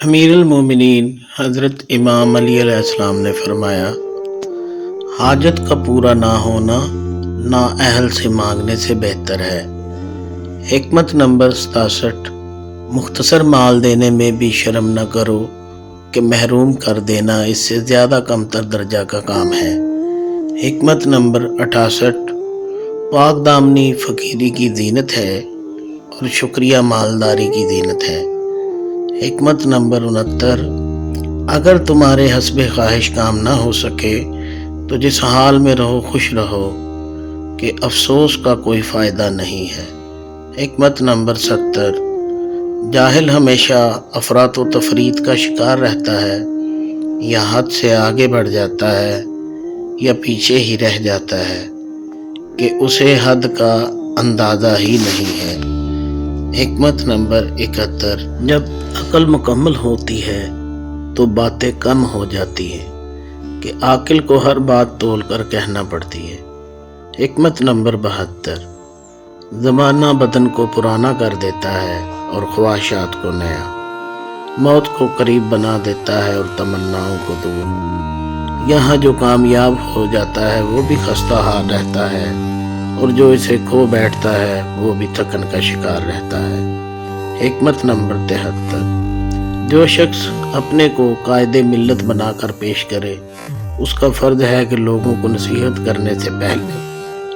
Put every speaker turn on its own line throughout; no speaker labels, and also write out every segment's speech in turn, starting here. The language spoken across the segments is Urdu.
امیر المومنین حضرت امام علی علیہ السلام نے فرمایا، حاجت کا پورا نہ ہونا نااہل سے مانگنے سے بہتر ہے۔ حکمت نمبر 67۔ مختصر مال دینے میں بھی شرم نہ کرو کہ محروم کر دینا اس سے زیادہ کمتر درجہ کا کام ہے۔ حکمت نمبر 68۔ پاک دامنی فقیری کی زینت ہے اور شکریہ مالداری کی زینت ہے۔ حکمت نمبر 69۔ اگر تمہارے حسب خواہش کام نہ ہو سکے تو جس حال میں رہو خوش رہو کہ افسوس کا کوئی فائدہ نہیں ہے۔ حکمت نمبر 70۔ جاہل ہمیشہ افراط و تفریط کا شکار رہتا ہے، یا حد سے آگے بڑھ جاتا ہے یا پیچھے ہی رہ جاتا ہے کہ اسے حد کا اندازہ ہی نہیں ہے۔ حکمت نمبر 71۔ جب عقل مکمل ہوتی ہے تو باتیں کم ہو جاتی ہیں کہ عاقل کو ہر بات تول کر کہنا پڑتی ہے۔ حکمت نمبر 72۔ زمانہ بدن کو پرانا کر دیتا ہے اور خواہشات کو نیا، موت کو قریب بنا دیتا ہے اور تمناؤں کو دور۔ یہاں جو کامیاب ہو جاتا ہے وہ بھی خستہ حال رہتا ہے، اور جو اسے کھو بیٹھتا ہے وہ بھی تھکن کا شکار رہتا ہے۔ حکمت نمبر 73۔ جو شخص اپنے کو قائد ملت بنا کر پیش کرے، اس کا فرض ہے کہ لوگوں کو نصیحت کرنے سے پہلے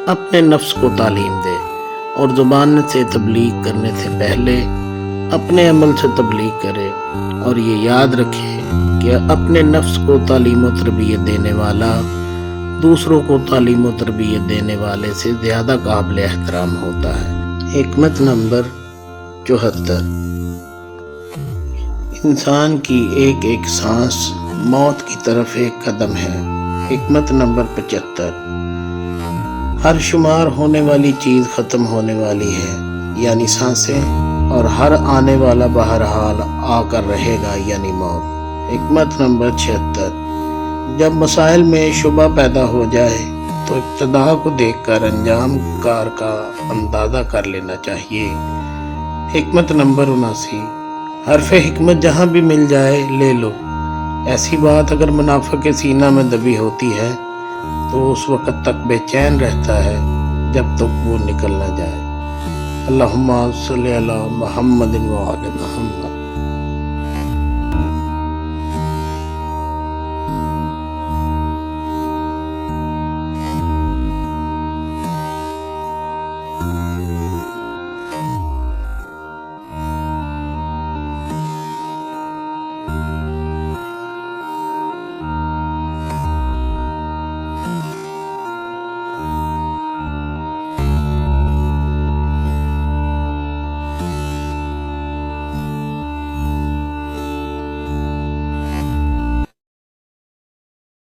اپنے نفس کو تعلیم دے، اور زبان سے تبلیغ کرنے سے پہلے اپنے عمل سے تبلیغ کرے، اور یہ یاد رکھے کہ اپنے نفس کو تعلیم و تربیت دینے والا دوسروں کو تعلیم و تربیت دینے والے سے زیادہ قابل احترام ہوتا ہے۔ حکمت نمبر 74۔ انسان کی ایک ایک سانس موت کی طرف ایک قدم ہے۔ حکمت نمبر 75۔ ہر شمار ہونے والی چیز ختم ہونے والی ہے، یعنی سانسیں، اور ہر آنے والا بہرحال آ کر رہے گا، یعنی موت۔ حکمت نمبر 76۔ جب مسائل میں شبہ پیدا ہو جائے تو ابتدا کو دیکھ کر انجام کار کا اندازہ کر لینا چاہیے۔ حکمت نمبر 79۔ حرف حکمت جہاں بھی مل جائے لے لو، ایسی بات اگر منافق کے سینہ میں دبی ہوتی ہے تو اس وقت تک بے چین رہتا ہے جب تک وہ نکل نہ جائے۔ اللہم صلی علی محمد و آل محمد۔